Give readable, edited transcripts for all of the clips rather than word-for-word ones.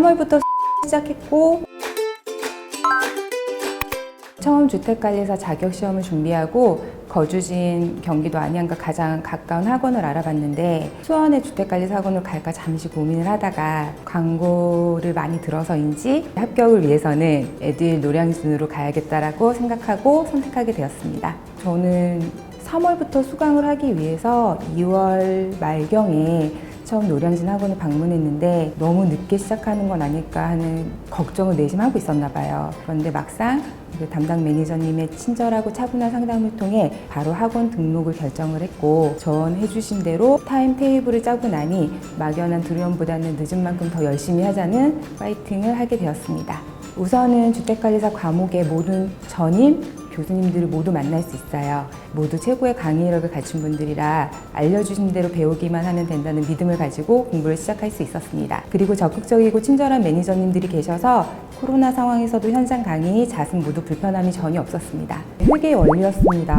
3월부터 시작했고 처음 주택관리사 자격시험을 준비하고 거주지인 경기도 안양과 가장 가까운 학원을 알아봤는데 수원의 주택관리사 학원을 갈까 잠시 고민을 하다가 광고를 많이 들어서인지 합격을 위해서는 에듀윌 노량진으로 가야겠다라고 생각하고 선택하게 되었습니다. 저는 3월부터 수강을 하기 위해서 2월 말경에 처음 노량진 학원을 방문했는데 너무 늦게 시작하는 건 아닐까 하는 걱정을 내심하고 있었나 봐요. 그런데 막상 담당 매니저님의 친절하고 차분한 상담을 통해 바로 학원 등록을 결정을 했고 조언해 주신 대로 타임 테이블을 짜고 나니 막연한 두려움보다는 늦은 만큼 더 열심히 하자는 파이팅을 하게 되었습니다. 우선은 주택관리사 과목의 모든 전임 교수님들을 모두 만날 수 있어요. 모두 최고의 강의력을 갖춘 분들이라 알려주신 대로 배우기만 하면 된다는 믿음을 가지고 공부를 시작할 수 있었습니다. 그리고 적극적이고 친절한 매니저님들이 계셔서 코로나 상황에서도 현장 강의, 자습 모두 불편함이 전혀 없었습니다. 회계의 원리였습니다.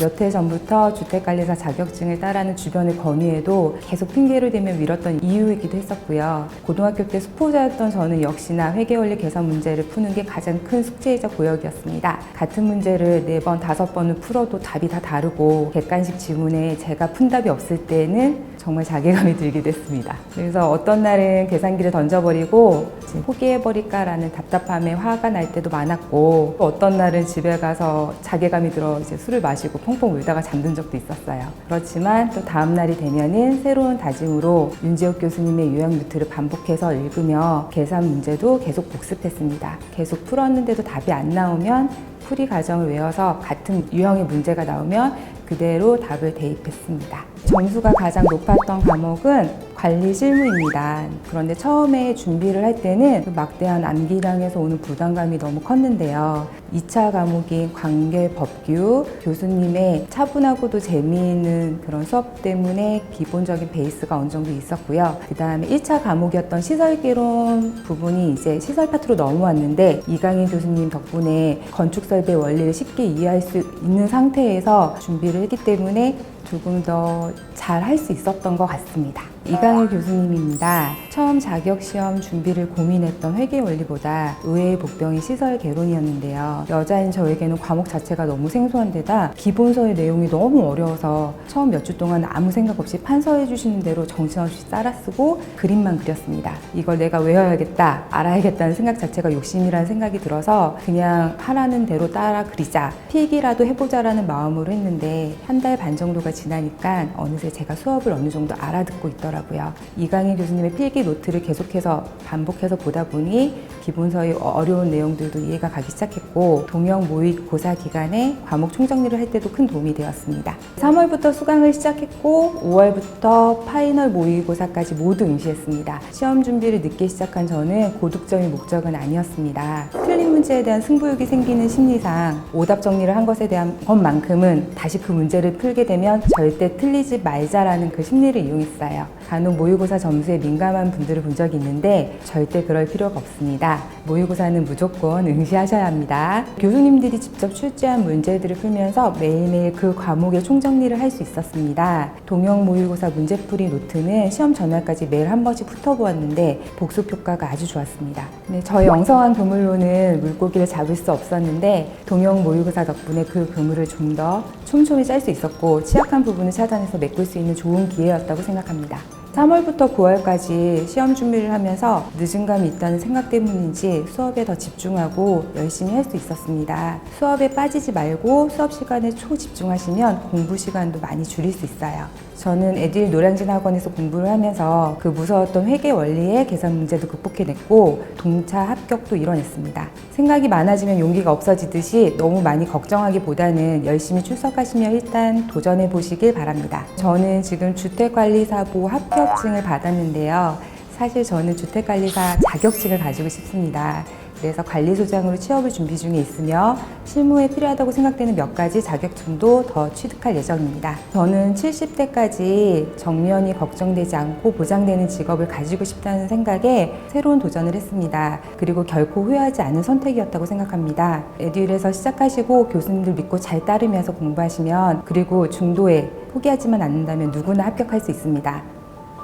몇 해 전부터 주택관리사 자격증을 따라는 주변의 권유에도 계속 핑계를 대며 미뤘던 이유이기도 했었고요. 고등학교 때 수포자였던 저는 역시나 회계원리 계산 문제를 푸는 게 가장 큰 숙제이자 고역이었습니다. 같은 문제를 4번, 5번을 풀어도 답이 다 다르고 객관식 지문에 제가 푼 답이 없을 때는 정말 자괴감이 들기도 했습니다. 그래서 어떤 날은 계산기를 던져버리고 포기해버릴까라는 답답함에 화가 날 때도 많았고 어떤 날은 집에 가서 자괴감이 들어 술을 마시고 펑펑 울다가 잠든 적도 있었어요. 그렇지만 또 다음 날이 되면은 새로운 다짐으로 윤지옥 교수님의 요약 노트를 반복해서 읽으며 계산 문제도 계속 복습했습니다. 계속 풀었는데도 답이 안 나오면 풀이 과정을 외워서 같은 유형의 문제가 나오면 그대로 답을 대입했습니다. 점수가 가장 높았던 과목은 관리 실무입니다. 그런데 처음에 준비를 할 때는 그 막대한 암기량에서 오는 부담감이 너무 컸는데요. 2차 과목인 관계법규, 교수님의 차분하고도 재미있는 그런 수업 때문에 기본적인 베이스가 어느 정도 있었고요. 그 다음에 1차 과목이었던 시설개론 부분이 이제 시설 파트로 넘어왔는데 이강인 교수님 덕분에 건축설계 원리를 쉽게 이해할 수 있는 상태에서 준비를 했기 때문에 조금 더 잘 할 수 있었던 것 같습니다. 이강일 교수님입니다. 처음 자격시험 준비를 고민했던 회계원리보다 의외의 복병이 시설 개론이었는데요. 여자인 저에게는 과목 자체가 너무 생소한 데다 기본서의 내용이 너무 어려워서 처음 몇 주 동안 아무 생각 없이 판서해 주시는 대로 정신없이 따라 쓰고 그림만 그렸습니다. 이걸 내가 외워야겠다, 알아야겠다는 생각 자체가 욕심이라는 생각이 들어서 그냥 하라는 대로 따라 그리자, 필기라도 해보자라는 마음으로 했는데 한 달 반 정도가 지나니까 어느새 제가 수업을 어느 정도 알아듣고 있더라고요. 이강인 교수님의 필기 노트를 계속해서 반복해서 보다 보니 기본서의 어려운 내용들도 이해가 가기 시작했고 동영 모의고사 기간에 과목 총정리를 할 때도 큰 도움이 되었습니다. 3월부터 수강을 시작했고 5월부터 파이널 모의고사까지 모두 응시했습니다. 시험 준비를 늦게 시작한 저는 고득점이 목적은 아니었습니다. 틀린 문제에 대한 승부욕이 생기는 심리상 오답 정리를 한 것에 대한 것만큼은 다시 그 문제를 풀게 되면 절대 틀리지 말자라는 그 심리를 이용했어요. 간혹 모의고사 점수에 민감한 분들을 본 적이 있는데 절대 그럴 필요가 없습니다. 모의고사는 무조건 응시하셔야 합니다. 교수님들이 직접 출제한 문제들을 풀면서 매일매일 그 과목의 총정리를 할 수 있었습니다. 동영 모의고사 문제풀이 노트는 시험 전날까지 매일 한 번씩 훑어보았는데 복습 효과가 아주 좋았습니다. 저의 엉성한 그물로는 물고기를 잡을 수 없었는데 동영 모의고사 덕분에 그 그물을 좀 더 촘촘히 짤 수 있었고 취약한 부분을 찾아내서 메꿀 수 있는 좋은 기회였다고 생각합니다. 3월부터 9월까지 시험 준비를 하면서 늦은 감이 있다는 생각 때문인지 수업에 더 집중하고 열심히 할 수 있었습니다. 수업에 빠지지 말고 수업 시간에 초집중하시면 공부 시간도 많이 줄일 수 있어요. 저는 에듀윌 노량진 학원에서 공부를 하면서 그 무서웠던 회계 원리의 계산 문제도 극복해냈고 동차 합격도 이뤄냈습니다. 생각이 많아지면 용기가 없어지듯이 너무 많이 걱정하기보다는 열심히 출석하시며 일단 도전해 보시길 바랍니다. 저는 지금 주택관리사보 합격증을 받았는데요. 사실 저는 주택관리사 자격증을 가지고 싶습니다. 그래서 관리소장으로 취업을 준비 중에 있으며 실무에 필요하다고 생각되는 몇 가지 자격증도 더 취득할 예정입니다. 저는 70대까지 정년이 걱정되지 않고 보장되는 직업을 가지고 싶다는 생각에 새로운 도전을 했습니다. 그리고 결코 후회하지 않은 선택이었다고 생각합니다. 에듀윌에서 시작하시고 교수님들 믿고 잘 따르면서 공부하시면 그리고 중도에 포기하지만 않는다면 누구나 합격할 수 있습니다.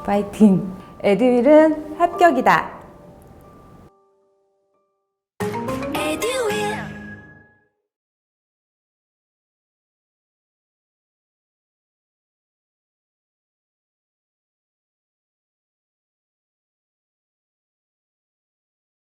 파이팅! 에듀윌은 합격이다!